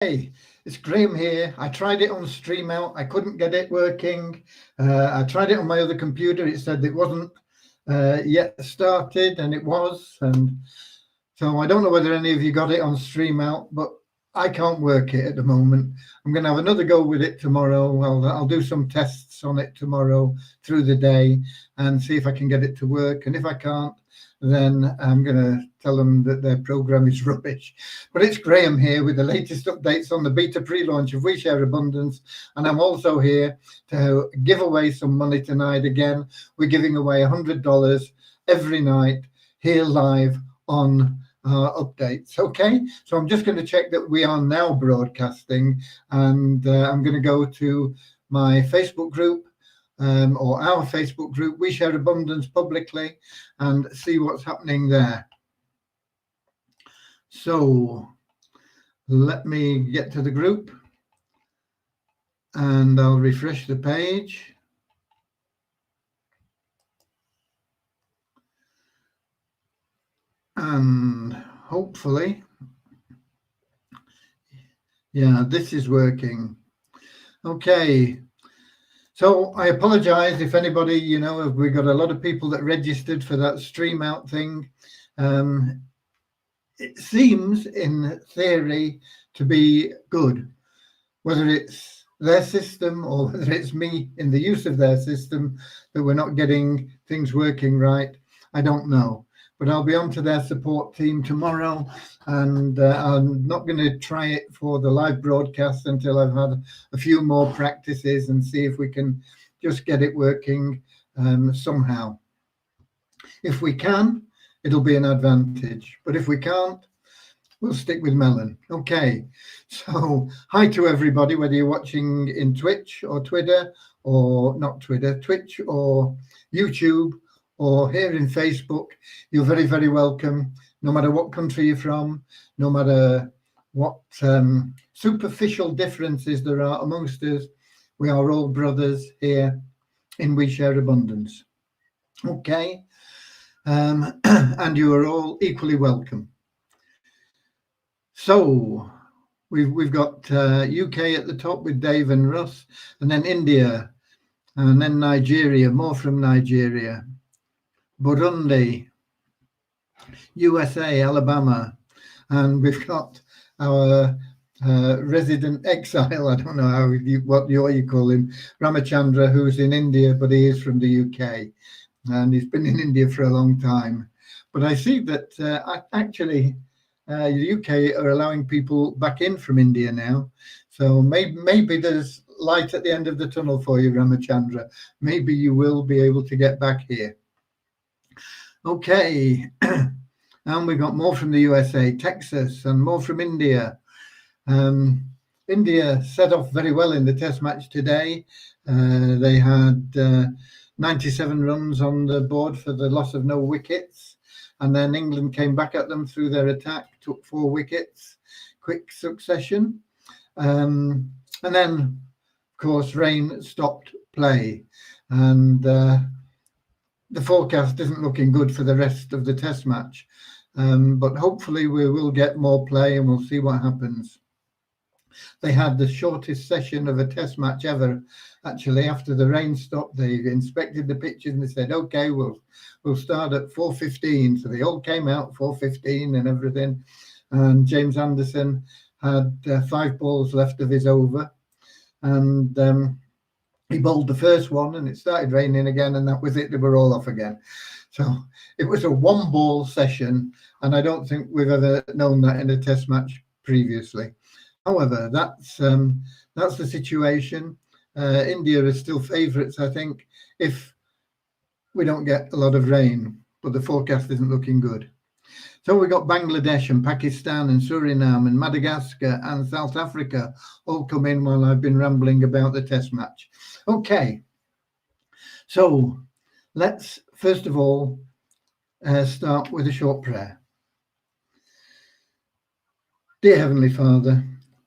Hey, it's Graham here. I tried it on StreamOut. I couldn't get it working. I tried it on my other computer. It said it wasn't yet started, and it was. And so I don't know whether any of you got it on StreamOut, but I can't work it at the moment. I'm going to have another go with it tomorrow. I'll do some tests on it tomorrow through the day and see if I can get it to work. And if I can't, then I'm going to tell them that their program is rubbish. But it's Graham here with the latest updates on the beta pre-launch of We Share Abundance. And I'm also here to give away some money tonight again. We're giving away $100 every night here live on updates. Okay, so I'm just going to check that we are now broadcasting, and I'm going to go to my Facebook group or our Facebook group, We Share Abundance Publicly, and see what's happening there. So let me get to the group and I'll refresh the page. And hopefully, yeah, this is working. Okay. So I apologize if anybody, we got a lot of people that registered for that StreamOut thing. It seems in theory to be good, whether it's their system or whether it's me in the use of their system that we're not getting things working right. I don't know. But I'll be on to their support team tomorrow, and I'm not going to try it for the live broadcast until I've had a few more practices and see if we can just get it working somehow. If we can, it'll be an advantage. But if we can't, we'll stick with Melon. Okay, so hi to everybody, whether you're watching in Twitch or Twitter, or not Twitter, Twitch or YouTube, or here in Facebook. You're very, very welcome, no matter what country you're from, no matter what superficial differences there are amongst us. We are all brothers here in We Share Abundance. Okay, and you are all equally welcome. So we've got UK at the top with Dave and Russ, and then India, and then Nigeria, more from Nigeria, Burundi, USA, Alabama, and we've got our resident exile, I don't know what you call him, Ramachandra, who's in India, but he is from the UK, and he's been in India for a long time. But I see that actually the UK are allowing people back in from India now, so maybe there's light at the end of the tunnel for you, Ramachandra. Maybe you will be able to get back here. Okay, and we got more from the USA, Texas, and more from India. India set off very well in the test match today. They had 97 runs on the board for the loss of no wickets. And then England came back at them through their attack, took 4 wickets, quick succession. And then, of course, rain stopped play. And the forecast isn't looking good for the rest of the test match. But hopefully we will get more play and we'll see what happens. They had the shortest session of a test match ever. Actually, after the rain stopped, they inspected the pitches and they said, okay, we'll start at 4:15. So they all came out 4:15 and everything. And James Anderson had 5 balls left of his over. And he bowled the first one and it started raining again, and that was it. They were all off again. So it was a 1-ball session, and I don't think we've ever known that in a test match previously. However, that's the situation. India is still favourites, I think, if we don't get a lot of rain, but the forecast isn't looking good. So we got Bangladesh and Pakistan and Suriname and Madagascar and South Africa all come in while I've been rambling about the test match. Okay, so let's first of all start with a short prayer. Dear Heavenly Father,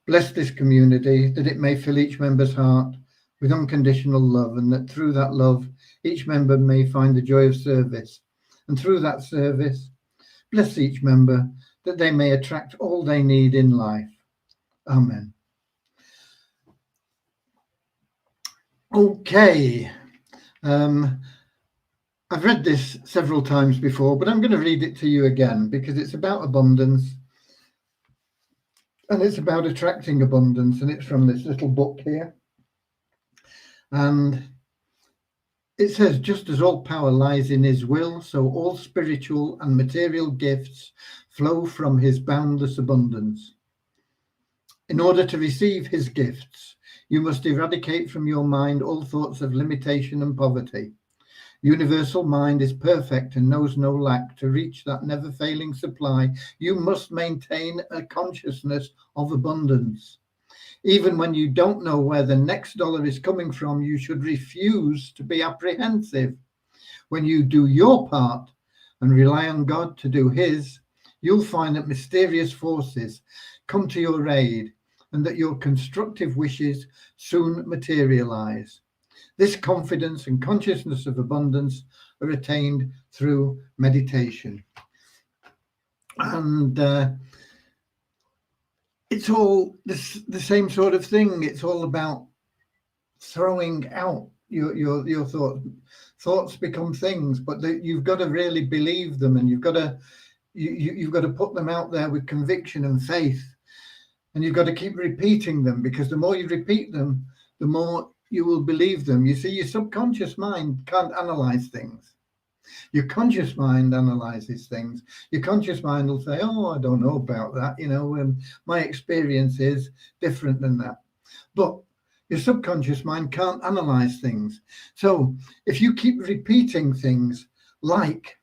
bless this community, that it may fill each member's heart with unconditional love, and that through that love, each member may find the joy of service. And through that service, bless each member, that they may attract all they need in life. Amen. Okay. I've read this several times before, but I'm going to read it to you again because it's about abundance and it's about attracting abundance, and it's from this little book here. And it says, just as all power lies in his will, so all spiritual and material gifts flow from his boundless abundance. In order to receive his gifts, you must eradicate from your mind all thoughts of limitation and poverty. Universal mind is perfect and knows no lack. To reach that never-failing supply, you must maintain a consciousness of abundance. Even when you don't know where the next dollar is coming from, you should refuse to be apprehensive. When you do your part and rely on God to do his, you'll find that mysterious forces come to your aid and that your constructive wishes soon materialize. This confidence and consciousness of abundance are attained through meditation. And it's all the same sort of thing. It's all about throwing out your thoughts. Thoughts become things, but you've got to really believe them, and you've got to put them out there with conviction and faith, and you've got to keep repeating them, because the more you repeat them, the more you will believe them. You see, your subconscious mind can't analyze things. Your conscious mind analyzes things. Your conscious mind will say, oh, I don't know about that. My experience is different than that. But your subconscious mind can't analyze things. So if you keep repeating things like,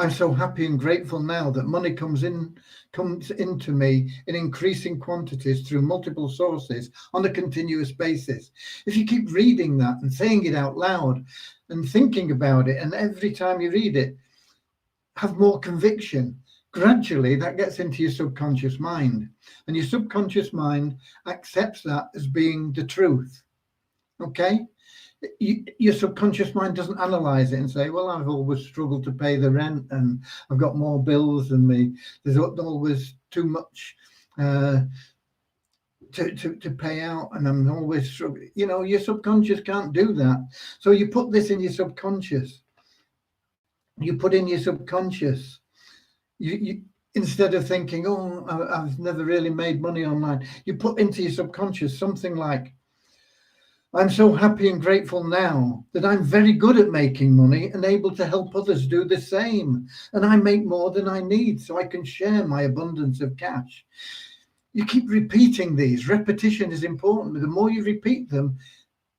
I'm so happy and grateful now that money comes into me in increasing quantities through multiple sources on a continuous basis. If you keep reading that and saying it out loud and thinking about it, and every time you read it, have more conviction, gradually that gets into your subconscious mind, and your subconscious mind accepts that as being the truth. Okay? Your subconscious mind doesn't analyze it and say, well, I've always struggled to pay the rent and I've got more bills than me. There's always too much to pay out and I'm always struggling. Your subconscious can't do that. So you put this in your subconscious. You put in your subconscious. You instead of thinking, oh, I've never really made money online, you put into your subconscious something like, I'm so happy and grateful now that I'm very good at making money and able to help others do the same. And I make more than I need so I can share my abundance of cash. You keep repeating these. Repetition is important. But the more you repeat them,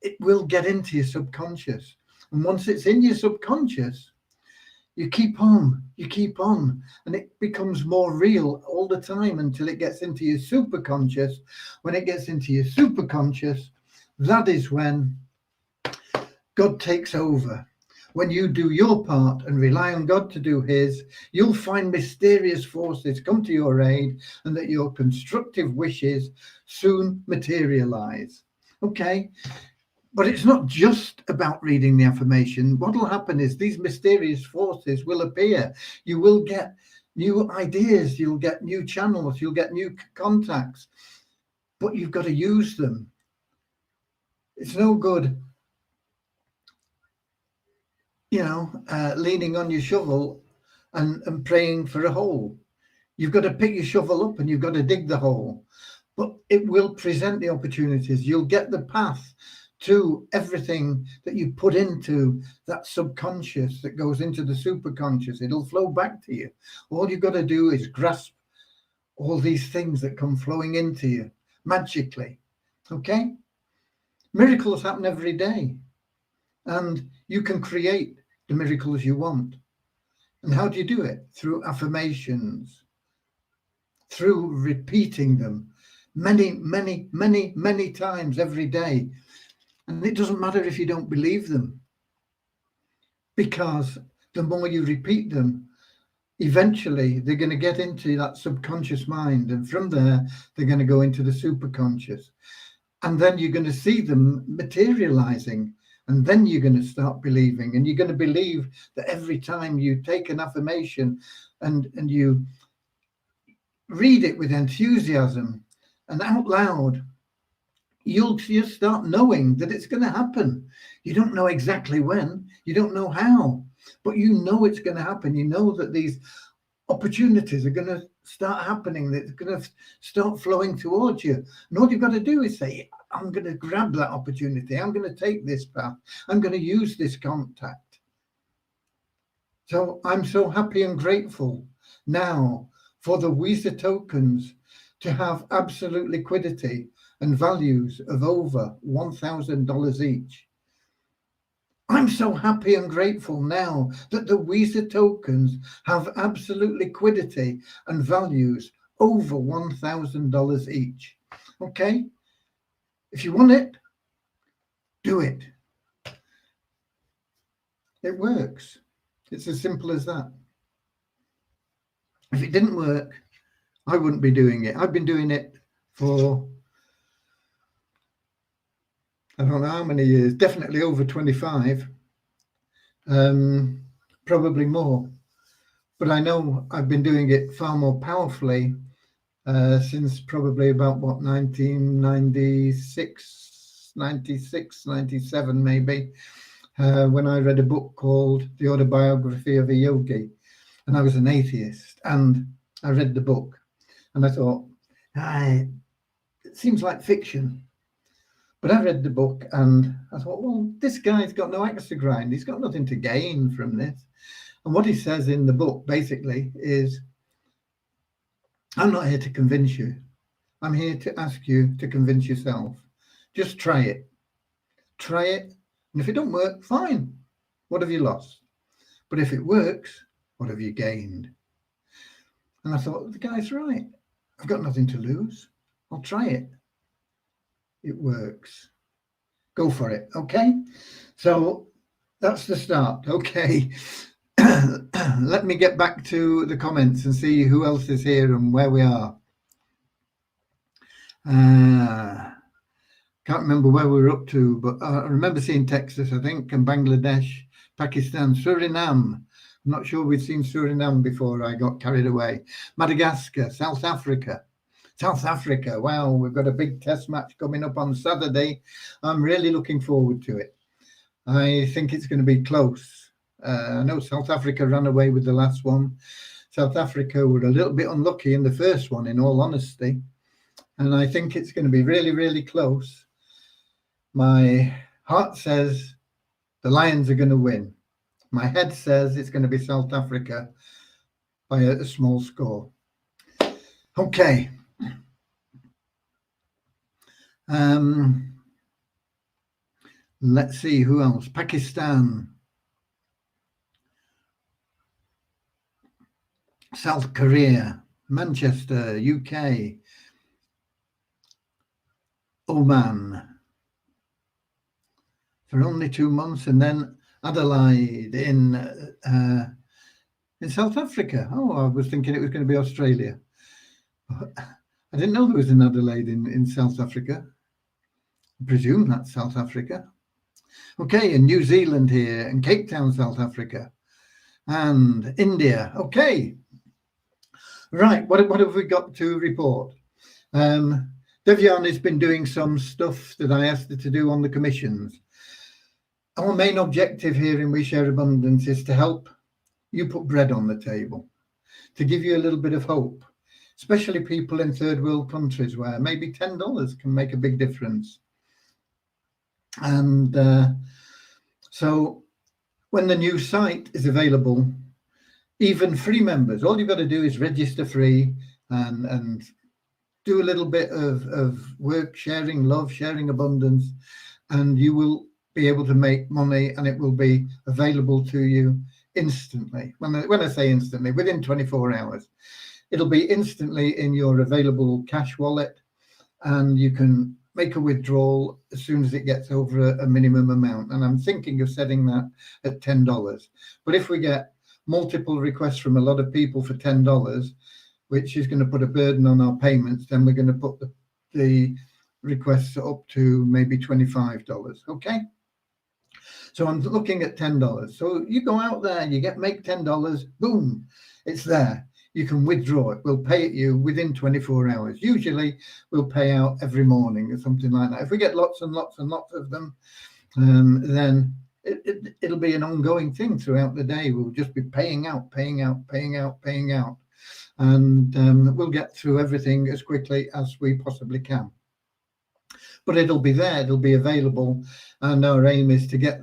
it will get into your subconscious. And once it's in your subconscious, you keep on, and it becomes more real all the time until it gets into your superconscious. When it gets into your superconscious, that is when God takes over. When you do your part and rely on God to do his, you'll find mysterious forces come to your aid and that your constructive wishes soon materialize. Okay? But it's not just about reading the affirmation. What will happen is these mysterious forces will appear. You will get new ideas. You'll get new channels. You'll get new contacts. But you've got to use them. It's no good, leaning on your shovel and praying for a hole. You've got to pick your shovel up and you've got to dig the hole. But it will present the opportunities. You'll get the path to everything that you put into that subconscious that goes into the superconscious. It'll flow back to you. All you've got to do is grasp all these things that come flowing into you magically. Okay? Miracles happen every day, and you can create the miracles you want. And how do you do it? Through affirmations, through repeating them many, many, many, many times every day. And it doesn't matter if you don't believe them, because the more you repeat them, eventually they're going to get into that subconscious mind, and from there they're going to go into the superconscious. And then you're going to see them materializing. And then you're going to start believing. And you're going to believe that every time you take an affirmation and you read it with enthusiasm and out loud, you'll just start knowing that it's going to happen. You don't know exactly when, you don't know how, but you know it's going to happen. You know that these opportunities are going to start happening, that it's going to start flowing towards you. And all you've got to do is say, I'm going to grab that opportunity. I'm going to take this path. I'm going to use this contact. So I'm so happy and grateful now for the Weezer tokens to have absolute liquidity and values of over $1,000 each. I'm so happy and grateful now that the Weezer tokens have absolute liquidity and values over $1,000 each. Okay? If you want it, do it. It works. It's as simple as that. If it didn't work, I wouldn't be doing it. I've been doing it for, I don't know how many years, definitely over 25, probably more. But I know I've been doing it far more powerfully since probably about, 1996, 96, 97 maybe, when I read a book called The Autobiography of a Yogi. And I was an atheist, and I read the book, and I thought, it seems like fiction. But I read the book and I thought, well, this guy's got no axe to grind. He's got nothing to gain from this. And what he says in the book basically is, I'm not here to convince you. I'm here to ask you to convince yourself. Just try it. Try it. And if it don't work, fine. What have you lost? But if it works, what have you gained? And I thought, the guy's right. I've got nothing to lose. I'll try it. It works. Go for it. Okay. So that's the start. Okay. Let me get back to the comments and see who else is here and where we are. Can't remember where we were up to, but I remember seeing Texas, I think, and Bangladesh, Pakistan, Suriname. I'm not sure we'd seen Suriname before I got carried away. Madagascar, South Africa. South Africa, wow, we've got a big test match coming up on Saturday. I'm really looking forward to it. I think it's going to be close. I know South Africa ran away with the last one. South Africa were a little bit unlucky in the first one, in all honesty. And I think it's going to be really, really close. My heart says the Lions are going to win. My head says it's going to be South Africa by a small score. Okay. Let's see who else. Pakistan, South Korea, Manchester, UK, Oman for only 2 months, and then Adelaide in South Africa. Oh, I was thinking it was going to be Australia. I didn't know there was an Adelaide in South Africa. I presume that's South Africa. Okay, and New Zealand here, and Cape Town, South Africa, and India. Okay. Right, what have we got to report? Devian has been doing some stuff that I asked her to do on the commissions. Our main objective here in We Share Abundance is to help you put bread on the table, to give you a little bit of hope, especially people in third world countries where maybe $10 can make a big difference. And so when the new site is available, even free members, all you've got to do is register free and do a little bit of work, sharing love, sharing abundance, and you will be able to make money, and it will be available to you instantly. When I say instantly, within 24 hours, it'll be instantly in your available cash wallet, and you can make a withdrawal as soon as it gets over a minimum amount. And I'm thinking of setting that at $10. But if we get multiple requests from a lot of people for $10, which is going to put a burden on our payments, then we're going to put the requests up to maybe $25. Okay. So I'm looking at $10. So you go out there, make $10, boom, it's there. you can withdraw it. We'll pay it you within 24 hours. Usually we'll pay out every morning or something like that. If we get lots and lots and lots of them, then it'll be an ongoing thing throughout the day. We'll just be paying out, and we'll get through everything as quickly as we possibly can. But it'll be there, it'll be available, and our aim is to get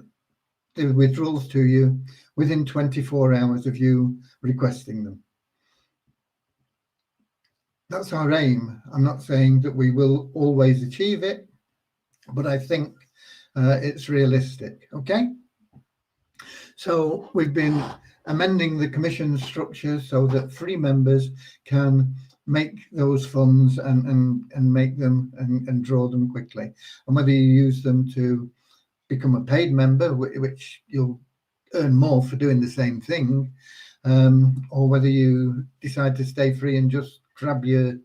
the withdrawals to you within 24 hours of you requesting them. That's our aim. I'm not saying that we will always achieve it, but I think it's realistic. Okay, so we've been amending the commission structure so that free members can make those funds and make them and draw them quickly. And whether you use them to become a paid member, which you'll earn more for doing the same thing, or whether you decide to stay free and just grab your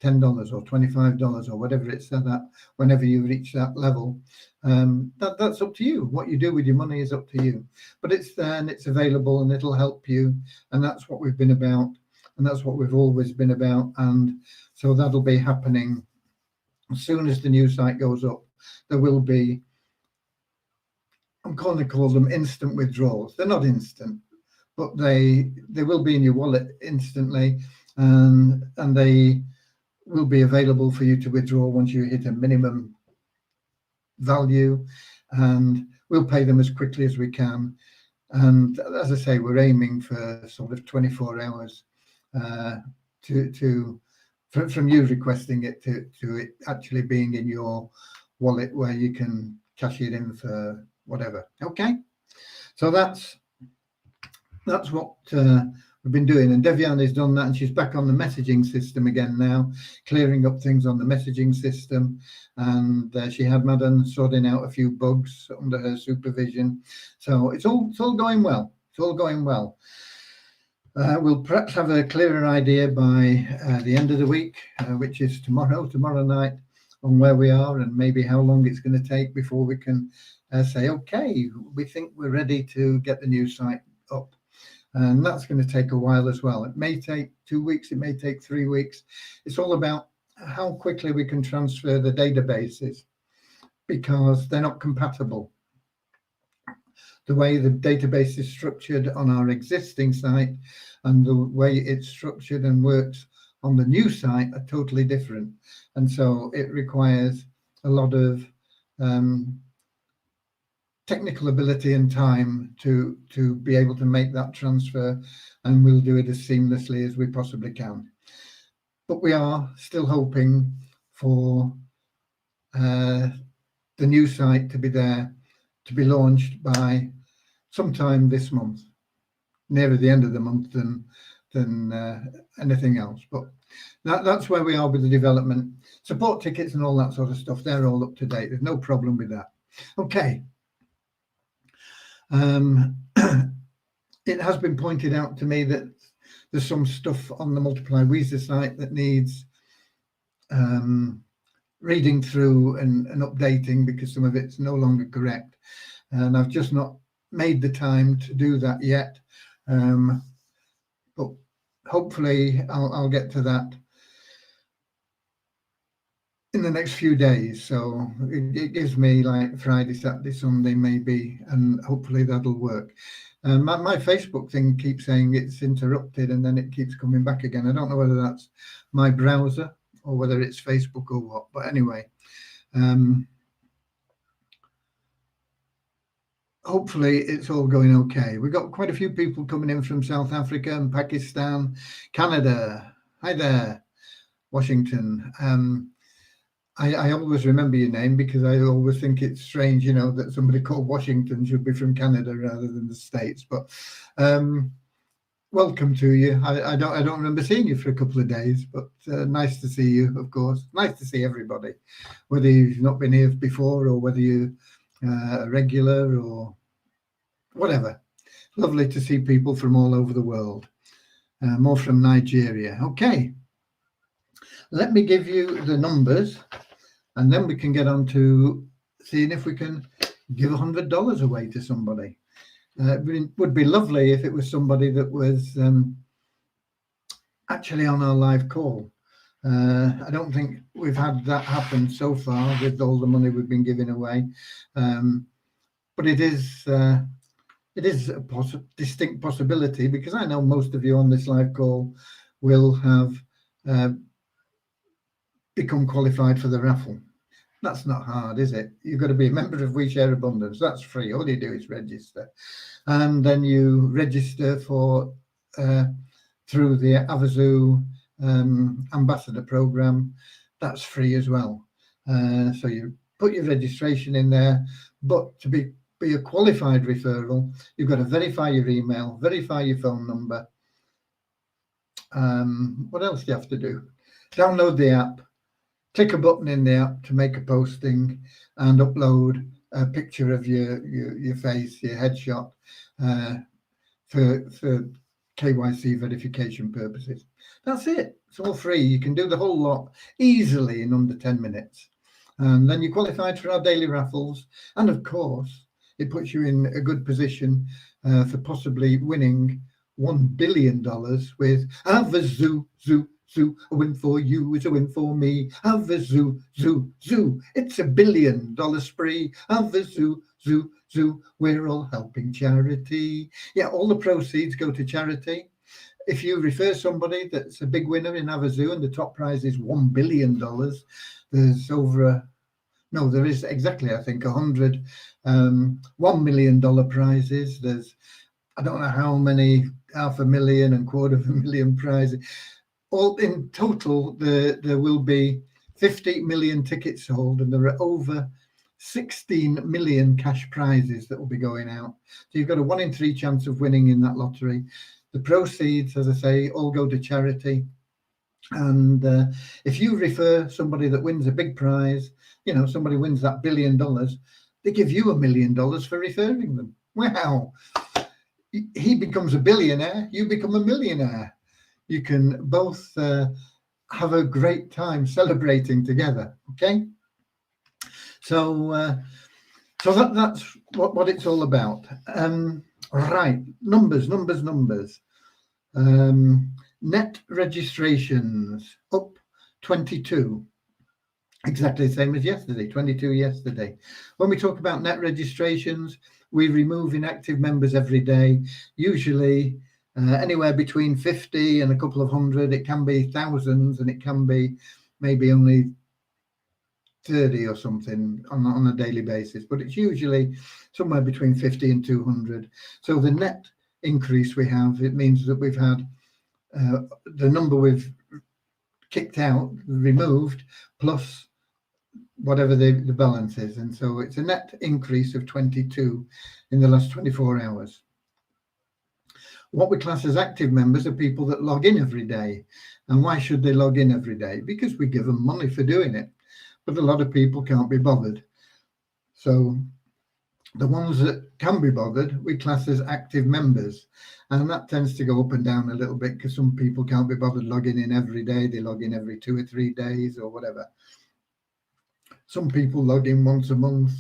$10 or $25 or whatever it's at that whenever you reach that level, that's up to you. What you do with your money is up to you, but it's there and it's available and it'll help you, and that's what we've been about, and that's what we've always been about. And so that'll be happening as soon as the new site goes up. There will be, I'm going to call them instant withdrawals. They're not instant, but they will be in your wallet instantly, and they will be available for you to withdraw once you hit a minimum value, and we'll pay them as quickly as we can. And as I say, we're aiming for sort of 24 hours from you requesting it to it actually being in your wallet where you can cash it in for whatever. Okay, so that's what we've been doing, and Devian has done that, and she's back on the messaging system again now, clearing up things on the messaging system. And she had Madden sorting out a few bugs under her supervision. So it's all going well. It's all going well. We'll perhaps have a clearer idea by the end of the week, which is tomorrow night, on where we are and maybe how long it's going to take before we can say, okay, we think we're ready to get the new site up. And that's going to take a while as well. It may take 2 weeks, it may take 3 weeks. It's all about how quickly we can transfer the databases, because they're not compatible. The way the database is structured on our existing site and the way it's structured and works on the new site are totally different. And so it requires a lot of technical ability and time to be able to make that transfer, and we'll do it as seamlessly as we possibly can. But we are still hoping for the new site to be there, to be launched by sometime this month, nearer the end of the month than anything else. But that's where we are with the development. Support tickets and all that sort of stuff, they're all up to date. There's no problem with that. Okay. It has been pointed out to me that there's some stuff on the Multiply Weezer site that needs reading through and updating, because some of it's no longer correct, and I've just not made the time to do that yet, but hopefully I'll get to that in the next few days. So it gives me like Friday, Saturday, Sunday maybe, and hopefully that'll work. My Facebook thing keeps saying it's interrupted and then it keeps coming back again. I don't know whether that's my browser or whether it's Facebook or what, but anyway, hopefully it's all going okay. We've got quite a few people coming in from South Africa and Pakistan, Canada. Hi there, Washington. I always remember your name because I always think it's strange, you know, that somebody called Washington should be from Canada rather than the States. But welcome to you. I don't remember seeing you for a couple of days, but nice to see you, of course. Nice to see everybody, whether you've not been here before or whether you're a regular or whatever. Lovely to see people from all over the world, more from Nigeria. Okay, let me give you the numbers, and then we can get on to seeing if we can give $100 away to somebody. It would be lovely if it was somebody that was actually on our live call. I don't think we've had that happen so far with all the money we've been giving away, but it is a distinct possibility, because I know most of you on this live call will have become qualified for the raffle. That's not hard, is it? You've got to be a member of We Share Abundance. That's free. All you do is register, and then you register for through the Avazu ambassador program. That's free as well. So you put your registration in there, but to be a qualified referral, you've got to verify your email, verify your phone number. What else do you have to do? Download the app, click a button in the app to make a posting, and upload a picture of your face, your headshot, for KYC verification purposes. That's it. It's all free. You can do the whole lot easily in under 10 minutes. And then you're qualified for our daily raffles. And of course, it puts you in a good position for possibly winning $1 billion with Avazu, zoo. A win for you is a win for me. Avazu, zoo. It's $1 billion spree. Avazu, zoo. We're all helping charity. Yeah, all the proceeds go to charity. If you refer somebody that's a big winner in Avazu and the top prize is $1 billion, there's there is exactly, I think, 100 $1 million prizes. There's, I don't know how many, 500,000 and 250,000 prizes. All in total, there will be 50 million tickets sold, and there are over 16 million cash prizes that will be going out. So you've got a 1 in 3 chance of winning in that lottery. The proceeds, as I say, all go to charity. And if you refer somebody that wins a big prize, somebody wins that $1 billion, they give you $1 million for referring them. Wow. He becomes a billionaire, you become a millionaire. You can both have a great time celebrating together. Okay. So that's what it's all about. Right. Numbers. Net registrations up 22. Exactly the same as yesterday, 22 yesterday. When we talk about net registrations, we remove inactive members every day, usually anywhere between 50 and a couple of hundred. It can be thousands, and it can be maybe only 30 or something on a daily basis, but it's usually somewhere between 50 and 200. So the net increase we have, it means that we've had the number we've kicked out, removed, plus whatever the balance is. And so it's a net increase of 22 in the last 24 hours. What we class as active members are people that log in every day. And why should they log in every day? Because we give them money for doing it. But a lot of people can't be bothered. So the ones that can be bothered, we class as active members. And that tends to go up and down a little bit, because some people can't be bothered logging in every day. They log in every 2 or 3 days or whatever. Some people log in once a month.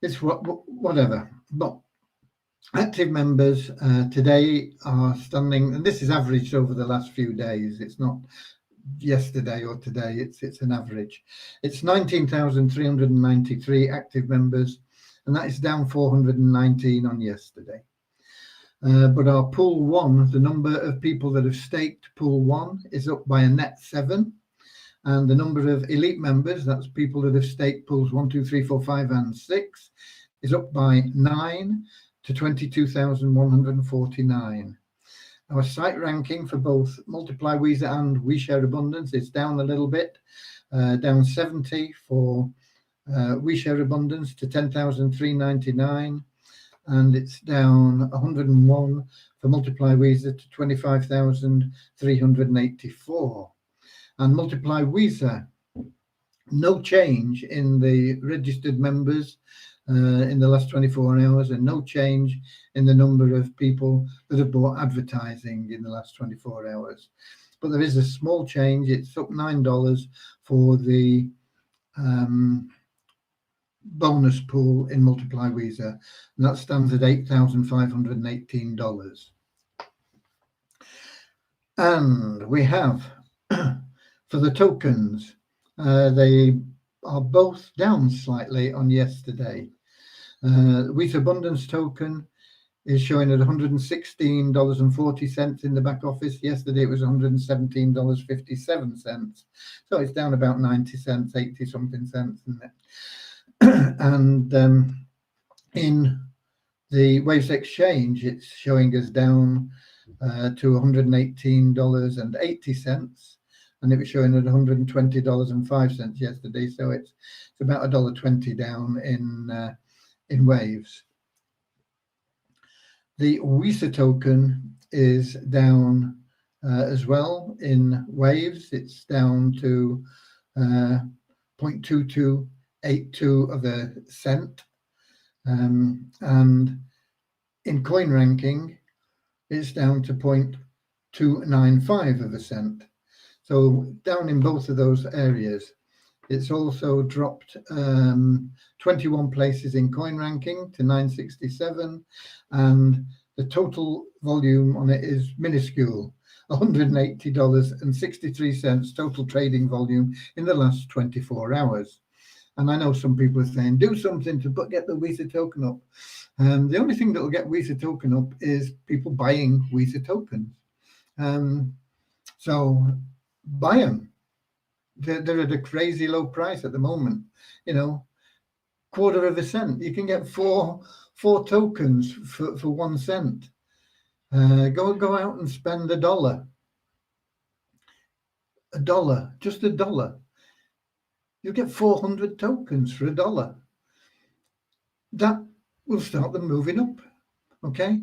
It's whatever. But active members today are standing, and this is averaged over the last few days. It's not yesterday or today. It's an average. It's 19,393 active members, and that is down 419 on yesterday. But our pool 1, the number of people that have staked pool 1, is up by a net 7. And the number of elite members, that's people that have staked pools 1, 2, 3, 4, 5, and 6, is up by 9 to 22,149. Our site ranking for both Multiply Weezer and We Share Abundance is down a little bit, down 70 for We Share Abundance to 10,399, and it's down 101 for Multiply Weezer to 25,384. And Multiply Weezer, no change in the registered members in the last 24 hours, and no change in the number of people that have bought advertising in the last 24 hours. But there is a small change. It's up $9 for the bonus pool in Multiply Weezer, and that stands at $8,518. And we have for the tokens, they are both down slightly on yesterday. Wheat Abundance token is showing at $116.40 in the back office. Yesterday it was $117.57. So it's down about 90 cents, 80 something cents, isn't it? And in the Waves Exchange, it's showing us down to $118.80, and it was showing at $120.05 yesterday. So it's about $1.20 down in Waves. The WISA token is down as well in Waves. It's down to 0.2282 of a cent. And in coin ranking, it's down to 0.295 of a cent. So down in both of those areas. It's also dropped 21 places in coin ranking to 967, and the total volume on it is minuscule, $180.63 total trading volume in the last 24 hours. And I know some people are saying, do something to get the WISA token up. The only thing that will get WISA token up is people buying WISA tokens. So buy them. They're at a crazy low price at the moment. You know, quarter of a cent. You can get four tokens for 1 cent. Go out and spend $1. Just $1. You'll get 400 tokens for $1. That will start them moving up. Okay.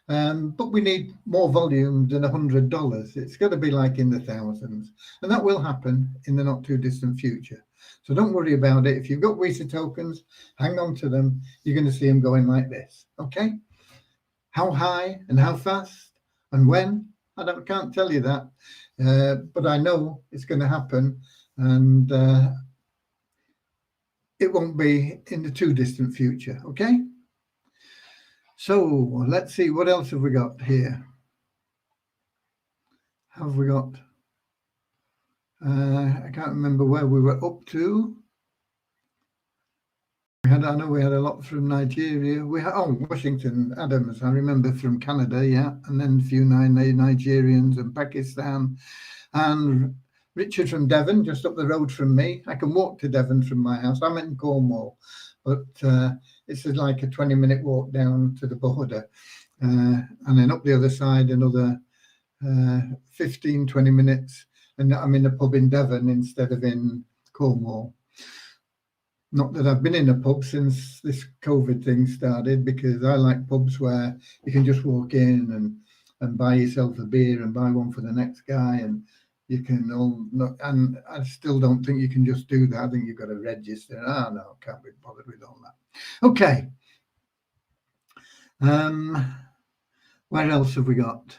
But we need more volume than $100. It's got to be like in the thousands, and that will happen in the not too distant future. So don't worry about it. If you've got WISA tokens, hang on to them. You're going to see them going like this. Okay. How high and how fast and when? I can't tell you that, but I know it's going to happen, and it won't be in the too distant future. Okay. So let's see, what else have we got here? Have we got, I can't remember where we were up to. I know we had a lot from Nigeria. We had, Washington Adams, I remember, from Canada, yeah. And then a few Nigerians and Pakistan. And Richard from Devon, just up the road from me. I can walk to Devon from my house. I'm in Cornwall, but it's like a 20-minute walk down to the border. And then up the other side, another 15, 20 minutes. And I'm in a pub in Devon instead of in Cornwall. Not that I've been in a pub since this COVID thing started, because I like pubs where you can just walk in and buy yourself a beer and buy one for the next guy, and you can and I still don't think you can just do that. I think you've got to register. No, can't be bothered with all that. Okay. Where else have we got?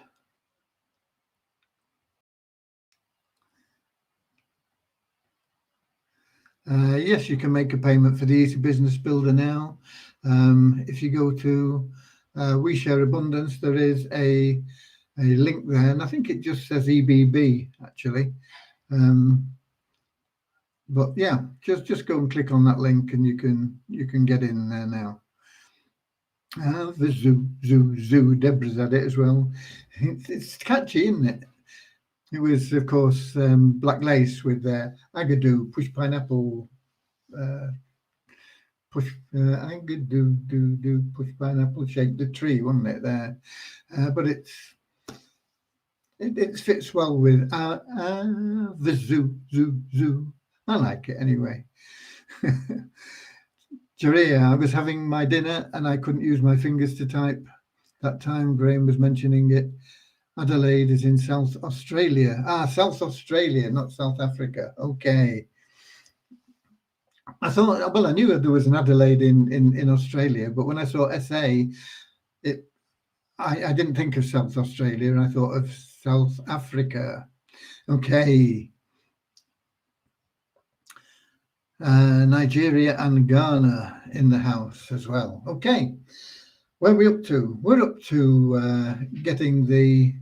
Yes, you can make a payment for the Easy Business Builder now. If you go to We Share Abundance, there is a link there, and I think it just says EBB actually. But yeah, just go and click on that link, and you can get in there now. The zoo. Deborah's had it as well. It's catchy, isn't it? It was, of course, Black Lace with their Agadoo, push pineapple, Agadoo, push pineapple, shake the tree, wasn't it there? But it fits well with the zoo. I like it anyway. Jaria, I was having my dinner and I couldn't use my fingers to type. That time Graham was mentioning it. Adelaide is in South Australia. South Australia, not South Africa. Okay. I thought, well, I knew there was an Adelaide in Australia, but when I saw SA, I didn't think of South Australia, and I thought of South Africa. Okay. Nigeria and Ghana in the house as well. Okay. Where are we up to? We're up to getting the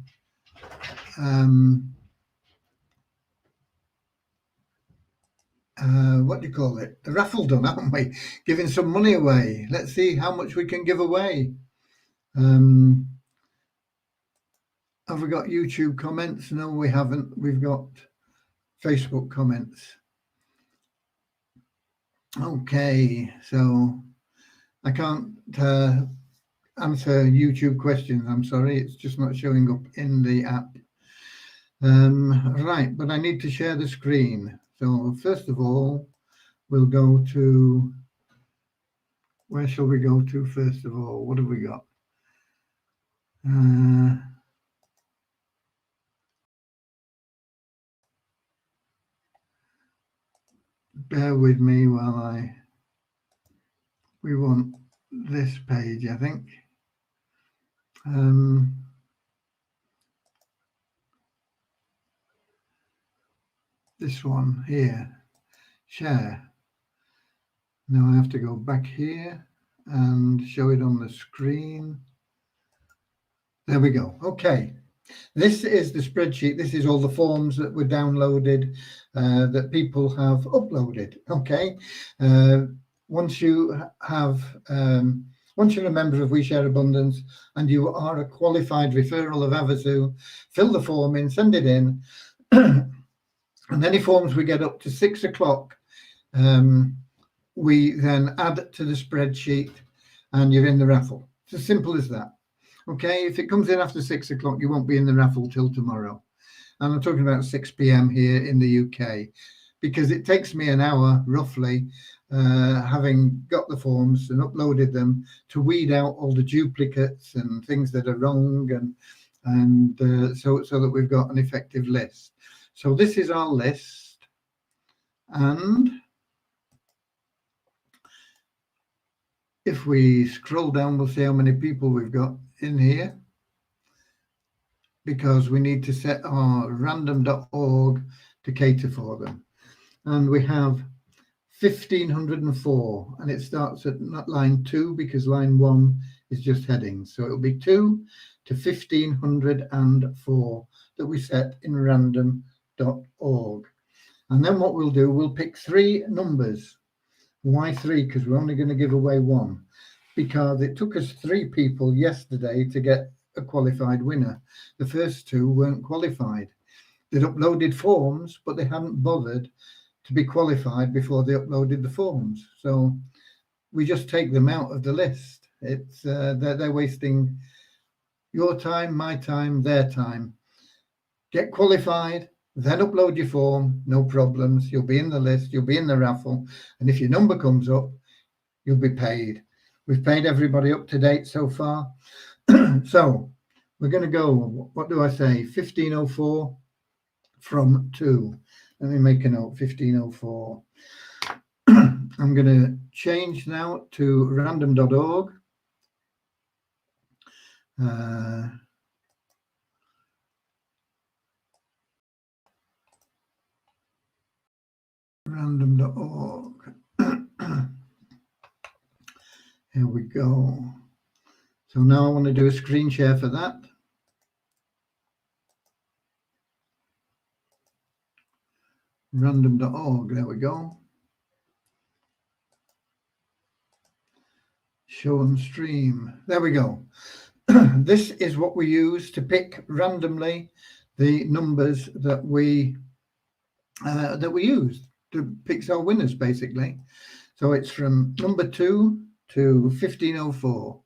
what do you call it? The raffle done, haven't we? Giving some money away. Let's see how much we can give away. Have we got YouTube comments? No, we haven't. We've got Facebook comments. Okay, so I can't answer YouTube questions. I'm sorry, it's just not showing up in the app. Right, but I need to share the screen. So first of all, we'll go to, where shall we go to first of all? What have we got? Bear with me while we want this page, I think. This one here, share. Now I have to go back here and show it on the screen. There we go. Okay. This is the spreadsheet. This is all the forms that were downloaded, that people have uploaded. Okay. Once you're a member of We Share Abundance and you are a qualified referral of Havasu, fill the form in, send it in. And any forms we get up to 6 o'clock, we then add to the spreadsheet and you're in the raffle. It's as simple as that. Okay, if it comes in after 6 o'clock, you won't be in the raffle till tomorrow. And I'm talking about 6 p.m. here in the UK, because it takes me an hour roughly, having got the forms and uploaded them, to weed out all the duplicates and things that are wrong, and so that we've got an effective list. So this is our list, and if we scroll down, we'll see how many people we've got in here, because we need to set our random.org to cater for them. And we have 1,504, and it starts at not line 2 because line 1 is just headings. So it'll be 2 to 1,504 that we set in random.org. And then what we'll do, we'll pick 3 numbers. Why 3? Because we're only going to give away 1, because it took us 3 people yesterday to get a qualified winner. The first 2 weren't qualified. They'd uploaded forms, but they hadn't bothered to be qualified before they uploaded the forms. So we just take them out of the list. It's they're wasting your time, my time, their time. Get qualified, then upload your form, no problems. You'll be in the list, you'll be in the raffle, and if your number comes up, you'll be paid. We've paid everybody up to date so far. So we're going to go, what do I say, 1,504 from 2. Let me make a note, 1,504. I'm going to change now to random.org. Random.org. Here we go. So now I want to do a screen share for that. Random.org, there we go. Show and stream. There we go. This is what we use to pick randomly the numbers that we use to pick our winners, basically. So it's from number 2 to 1,504.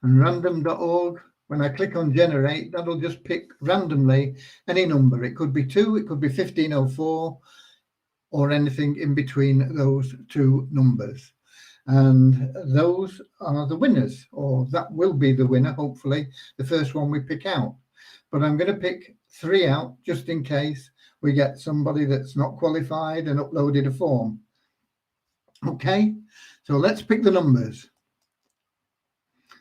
And random.org, when I click on generate, that'll just pick randomly any number. It could be 2, it could be 1,504, or anything in between those 2 numbers. And those are the winners, or that will be the winner, hopefully, the first one we pick out. But I'm going to pick 3 out just in case we get somebody that's not qualified and uploaded a form. Okay, so let's pick the numbers.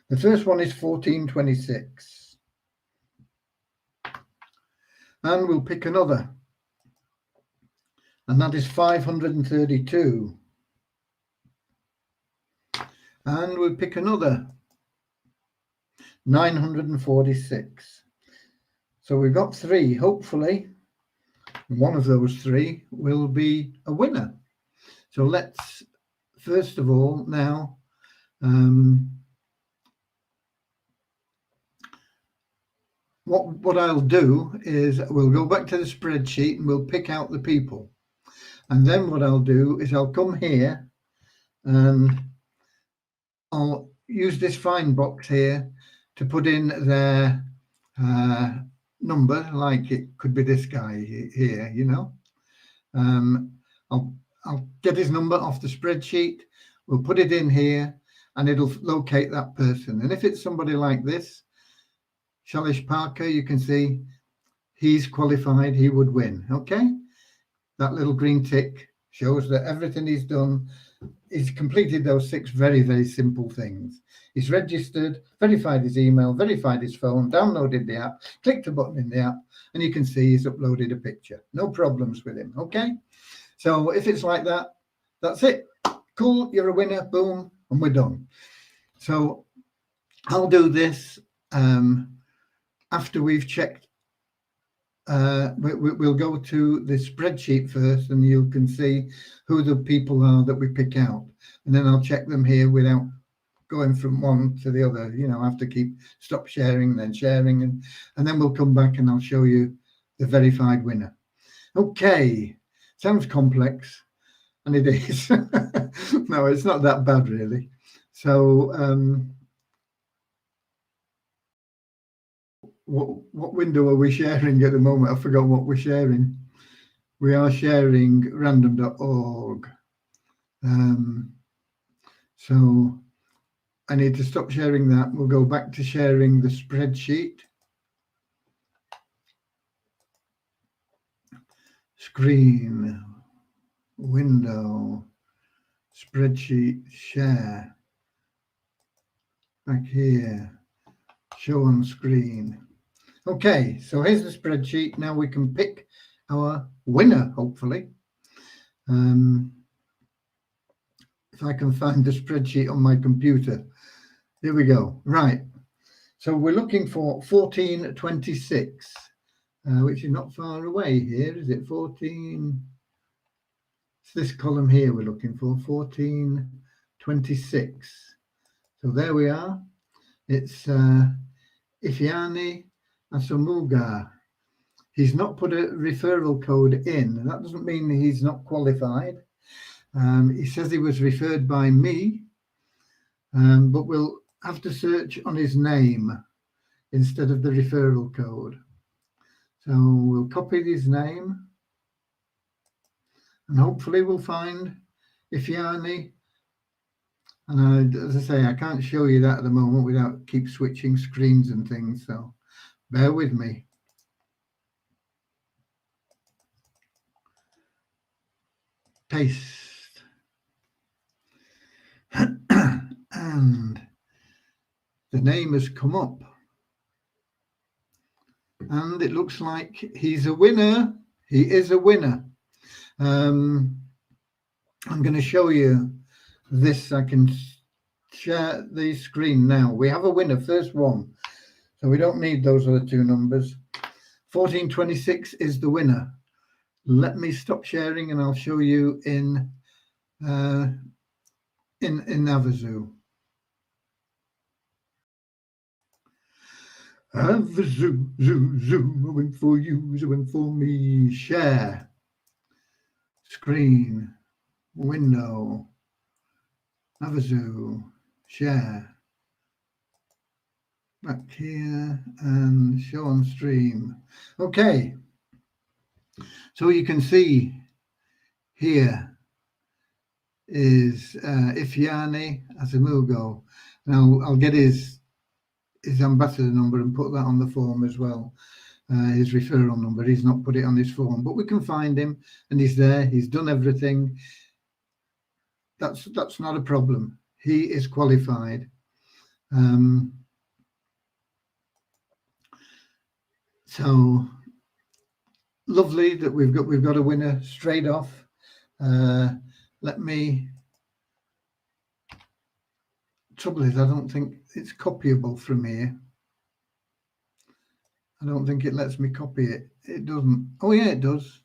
The first one is 1426. And we'll pick another. And that is 532. And we'll pick another. 946. So we've got 3. Hopefully one of those 3 will be a winner. So let's first of all now what I'll do is we'll go back to the spreadsheet and we'll pick out the people. And then what I'll do is I'll come here and I'll use this find box here to put in their number, like it could be this guy here, you know. I'll get his number off the spreadsheet, we'll put it in here and it'll locate that person. And if it's somebody like this, Shailesh Parker, you can see he's qualified, he would win. Okay, that little green tick shows that everything he's done, he's completed those 6 very, very simple things. He's registered, verified his email, verified his phone, downloaded the app, clicked a button in the app, and you can see he's uploaded a picture. No problems with him. Okay, so if it's like that, that's it. Cool, you're a winner, boom, and we're done. So I'll do this after we've checked. We'll go to the spreadsheet first and you can see who the people are that we pick out, and then I'll check them here without going from one to the other. You know, I have to stop sharing, then sharing, and then we'll come back and I'll show you the verified winner. Okay, sounds complex, and it is. No, it's not that bad really. So what window are we sharing at the moment? I forgot what we're sharing. We are sharing random.org. So I need to stop sharing that. We'll go back to sharing the spreadsheet. Screen, window, spreadsheet, share. Back here, show on screen. Okay, so here's the spreadsheet. Now we can pick our winner, hopefully. If I can find the spreadsheet on my computer. Here we go. Right. So we're looking for 1426, which is not far away here, is it? 14. It's this column here we're looking for, 1426. So there we are. It's Ifeanyi Asomugha. He's not put a referral code in. That doesn't mean he's not qualified. He says he was referred by me, but we'll have to search on his name instead of the referral code. So we'll copy his name and hopefully we'll find Ifeanyi. And as I say, I can't show you that at the moment without keep switching screens and things, so bear with me. Paste. And the name has come up. And it looks like he's a winner. He is a winner. I'm going to show you this. I can share the screen now. We have a winner, first one. So we don't need those other 2 numbers. 1426 is the winner. Let me stop sharing and I'll show you in Navizu. Navizu, moving for you, moving for me. Share. Screen. Window. Navizu. Share. Back here and show on stream. Okay. So you can see here is Ifeanyi Asomugha. Now I'll get his ambassador number and put that on the form as well. His referral number. He's not put it on his form, but we can find him and he's there. He's done everything. That's not a problem. He is qualified. So lovely that we've got a winner straight off. Let me. Trouble is, I don't think it's copyable from here. I don't think it lets me copy it. It doesn't. Oh yeah, it does.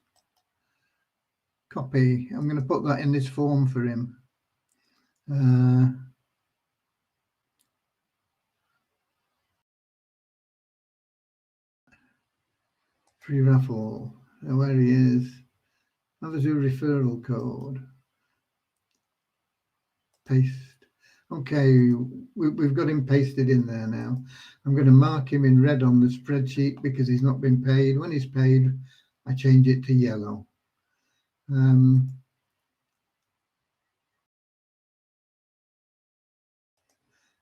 Copy. I'm going to put that in this form for him. Free raffle. Where he is. Havasu referral code. Paste. Okay, we've got him pasted in there now. I'm going to mark him in red on the spreadsheet because he's not been paid. When he's paid, I change it to yellow.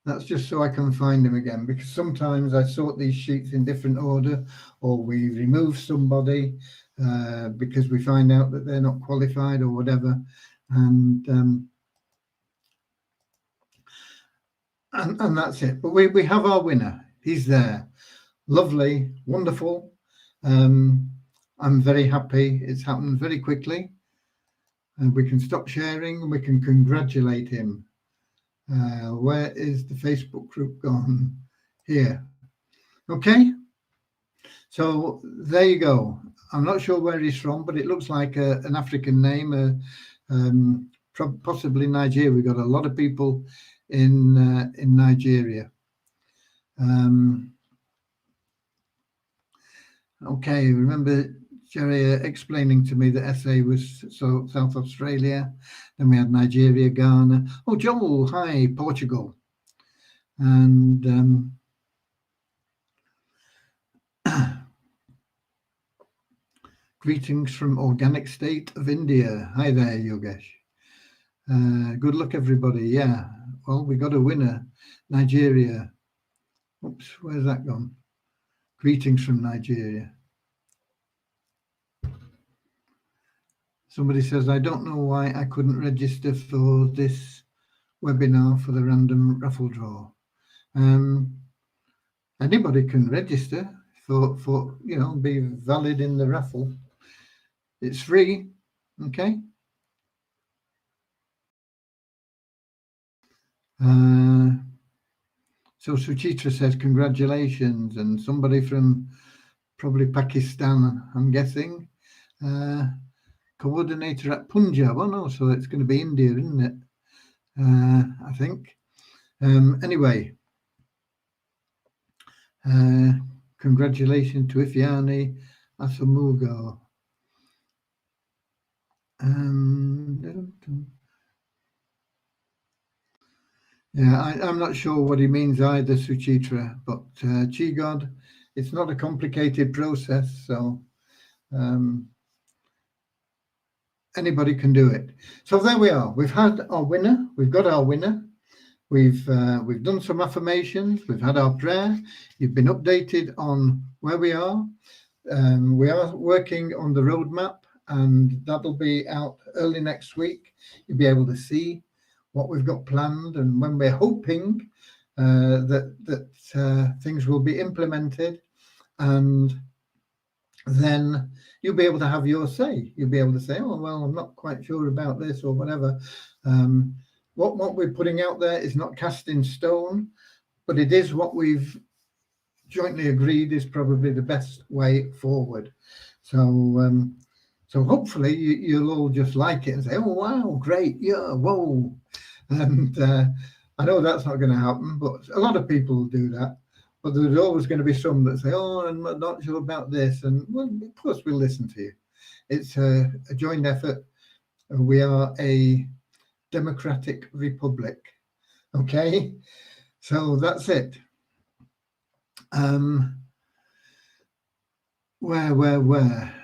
That's just so I can find him again, because sometimes I sort these sheets in different order, or we remove somebody because we find out that they're not qualified or whatever. And that's it. But we have our winner. He's there. Lovely, wonderful. I'm very happy. It's happened very quickly. And we can stop sharing and we can congratulate him. Where is the Facebook group gone? Here. Okay. So there you go. I'm not sure where he's from, but it looks like an African name, possibly Nigeria. We've got a lot of people in Nigeria. Okay, remember Jerry explaining to me that SA was South Australia, then we had Nigeria, Ghana. Oh, Joel, hi, Portugal. And greetings from Organic State of India. Hi there, Yogesh. Good luck, everybody. Yeah, well, we got a winner, Nigeria. Oops, where's that gone? Greetings from Nigeria. Somebody says, I don't know why I couldn't register for this webinar for the random raffle draw. Anybody can register for be valid in the raffle. It's free, okay? So Suchitra says congratulations, and somebody from probably Pakistan, I'm guessing. Coordinator at Punjab. Oh no, so it's going to be India, isn't it? I think. Anyway, congratulations to Ifeanyi Asumugo. Yeah, I'm not sure what he means either, Suchitra, but Chi God, it's not a complicated process, so anybody can do it. So there we are. We've had our winner. We've got our winner. We've done some affirmations. We've had our prayer. You've been updated on where we are. We are working on the roadmap, and that'll be out early next week. You'll be able to see what we've got planned and when we're hoping that things will be implemented, and then you'll be able to have your say. You'll be able to say, oh, well, I'm not quite sure about this or whatever. What we're putting out there is not cast in stone, but it is what we've jointly agreed is probably the best way forward. So hopefully you'll all just like it and say, oh, wow, great, yeah, whoa. And I know that's not going to happen, but a lot of people do that. But there's always going to be some that say, oh, I'm not sure about this. And well, of course, we'll listen to you. It's a joint effort. We are a democratic republic. Okay, so that's it. Where?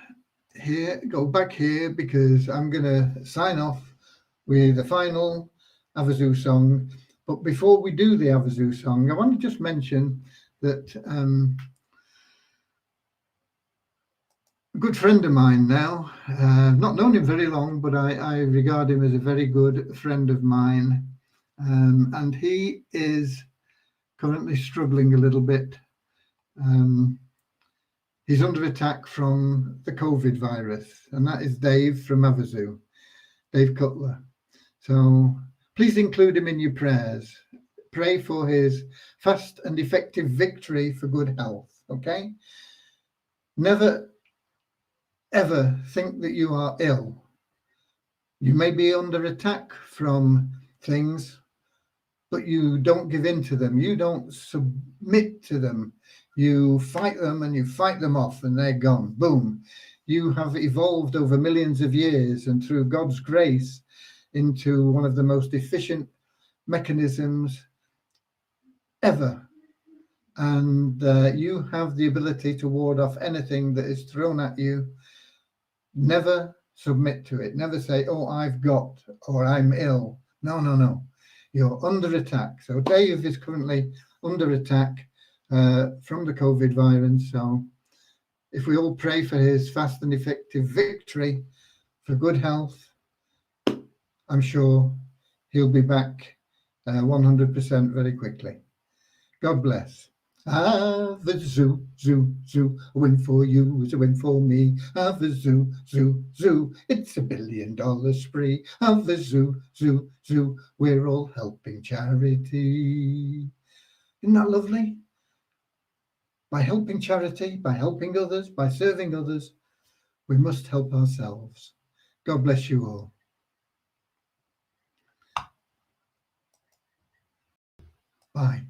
Here, go back here, because I'm going to sign off with the final Havasu song. But before we do the Havasu song, I want to just mention that a good friend of mine now, I've not known him very long, but I regard him as a very good friend of mine. And he is currently struggling a little bit. He's under attack from the COVID virus, and that is Dave from Havasu, Dave Cutler. So please include him in your prayers. Pray for his fast and effective victory for good health, okay? Never, ever think that you are ill. You may be under attack from things, but you don't give in to them. You don't submit to them. You fight them and you fight them off, and they're gone. Boom. You have evolved over millions of years, and through God's grace, into one of the most efficient mechanisms ever. And you have the ability to ward off anything that is thrown at you. Never submit to it. Never say, oh, I've got, or I'm ill. No, no, no. You're under attack. So Dave is currently under attack from the COVID virus. So if we all pray for his fast and effective victory, for good health, I'm sure he'll be back 100% very quickly. God bless. Have a zoo, zoo, zoo. A win for you is a win for me. Have a zoo, zoo, zoo. It's $1 billion spree. Have a zoo, zoo, zoo. We're all helping charity. Isn't that lovely? By helping charity, by helping others, by serving others, we must help ourselves. God bless you all. Bye.